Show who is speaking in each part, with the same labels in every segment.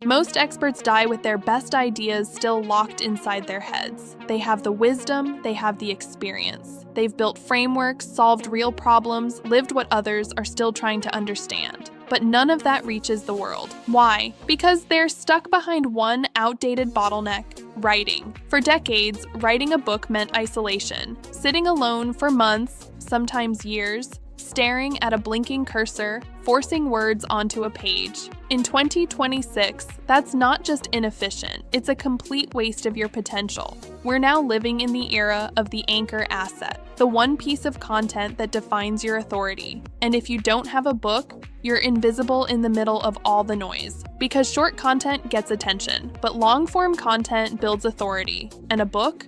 Speaker 1: Most experts die with their best ideas still locked inside their heads. They have the wisdom, they have the experience. They've built frameworks, solved real problems, lived what others are still trying to understand. But none of that reaches the world. Why? Because they're stuck behind one outdated bottleneck: writing. For decades, writing a book meant isolation, sitting alone for months, sometimes years, staring at a blinking cursor, forcing words onto a page. In 2026, that's not just inefficient, it's a complete waste of your potential. We're now living in the era of the anchor asset, the one piece of content that defines your authority. And if you don't have a book, you're invisible in the middle of all the noise. Because short content gets attention, but long-form content builds authority. And a book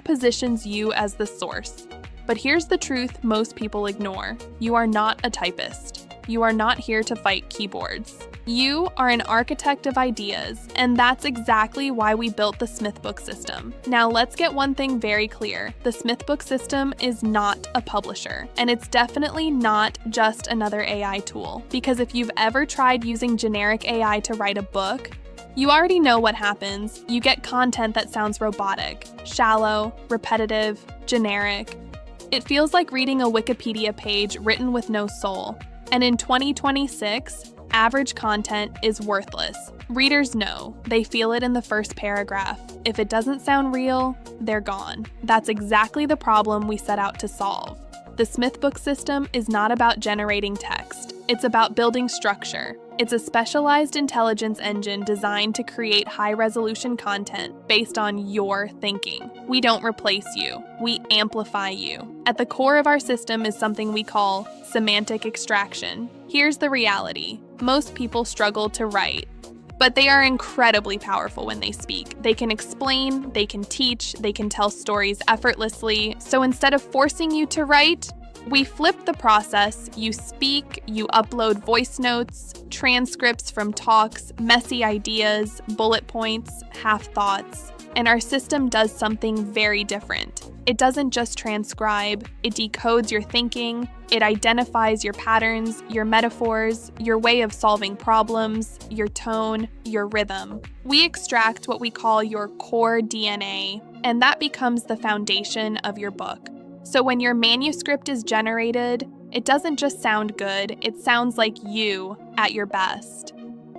Speaker 1: positions you as the source. But here's the truth most people ignore. You are not a typist. You are not here to fight keyboards. You are an architect of ideas, and that's exactly why we built the Smith Book System. Now let's get one thing very clear. The Smith Book System is not a publisher, and it's definitely not just another AI tool. Because if you've ever tried using generic AI to write a book, you already know what happens. You get content that sounds robotic, shallow, repetitive, generic. It feels like reading a Wikipedia page written with no soul. And in 2026, average content is worthless. Readers know. They feel it in the first paragraph. If it doesn't sound real, they're gone. That's exactly the problem we set out to solve. The Smith Book System is not about generating text. It's about building structure. It's a specialized intelligence engine designed to create high-resolution content based on your thinking. We don't replace you. We amplify you. At the core of our system is something we call semantic extraction. Here's the reality. Most people struggle to write, but they are incredibly powerful when they speak. They can explain, they can teach, they can tell stories effortlessly. So instead of forcing you to write, we flip the process. You speak, you upload voice notes, transcripts from talks, messy ideas, bullet points, half-thoughts. And our system does something very different. It doesn't just transcribe, it decodes your thinking, it identifies your patterns, your metaphors, your way of solving problems, your tone, your rhythm. We extract what we call your core DNA, and that becomes the foundation of your book. So when your manuscript is generated, it doesn't just sound good, it sounds like you at your best.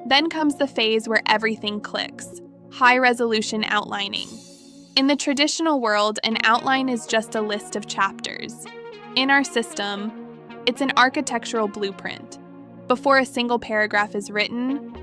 Speaker 1: Then comes the phase where everything clicks: high-resolution outlining. In the traditional world, an outline is just a list of chapters. In our system, it's an architectural blueprint. Before a single paragraph is written,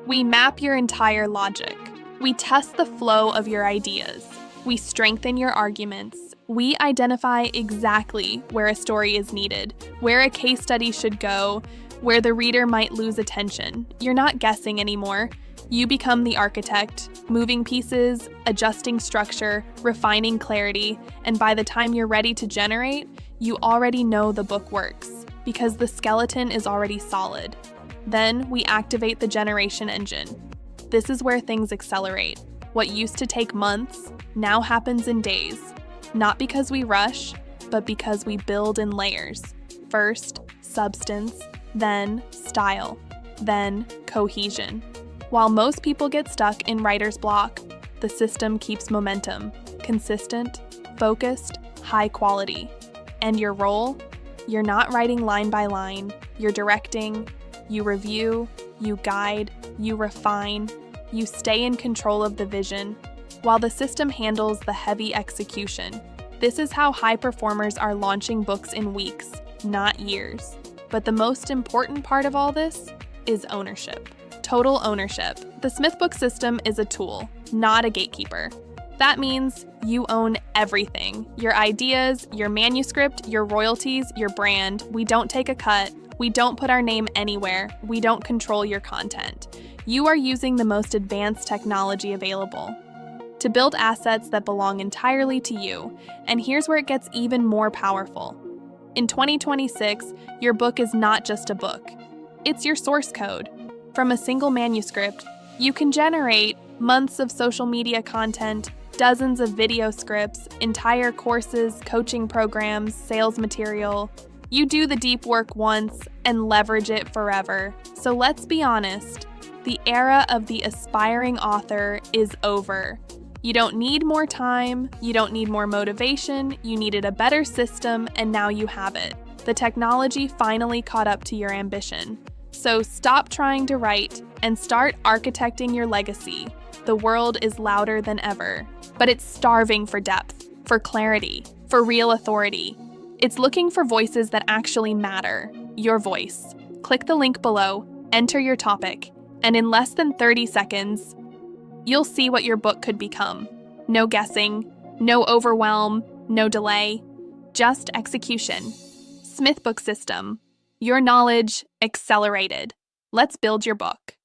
Speaker 1: we map your entire logic. We test the flow of your ideas. We strengthen your arguments. We identify exactly where a story is needed, where a case study should go, where the reader might lose attention. You're not guessing anymore. You become the architect, moving pieces, adjusting structure, refining clarity, and by the time you're ready to generate, you already know the book works, because the skeleton is already solid. Then we activate the generation engine. This is where things accelerate. What used to take months now happens in days. Not because we rush, but because we build in layers. First, substance, then style, then cohesion. While most people get stuck in writer's block, the system keeps momentum, consistent, focused, high quality. And your role? You're not writing line by line, you're directing, you review, you guide, you refine, you stay in control of the vision, while the system handles the heavy execution. This is how high performers are launching books in weeks, not years. But the most important part of all this is ownership. Total ownership. The Smith Book System is a tool, not a gatekeeper. That means you own everything. Your ideas, your manuscript, your royalties, your brand. We don't take a cut. We don't put our name anywhere. We don't control your content. You are using the most advanced technology available to build assets that belong entirely to you. And here's where it gets even more powerful. In 2026, your book is not just a book. It's your source code. From a single manuscript, you can generate months of social media content, dozens of video scripts, entire courses, coaching programs, sales material. You do the deep work once and leverage it forever. So let's be honest, The era of the aspiring author is over. You don't need more time, you don't need more motivation, you needed a better system, and now you have it. The technology finally caught up to your ambition. So stop trying to write and start architecting your legacy. The world is louder than ever, but it's starving for depth, for clarity, for real authority. It's looking for voices that actually matter. Your voice. Click the link below, enter your topic, and in less than 30 seconds, you'll see what your book could become. No guessing, no overwhelm, no delay, just execution. Smith Book System. Your knowledge accelerated. Let's build your book.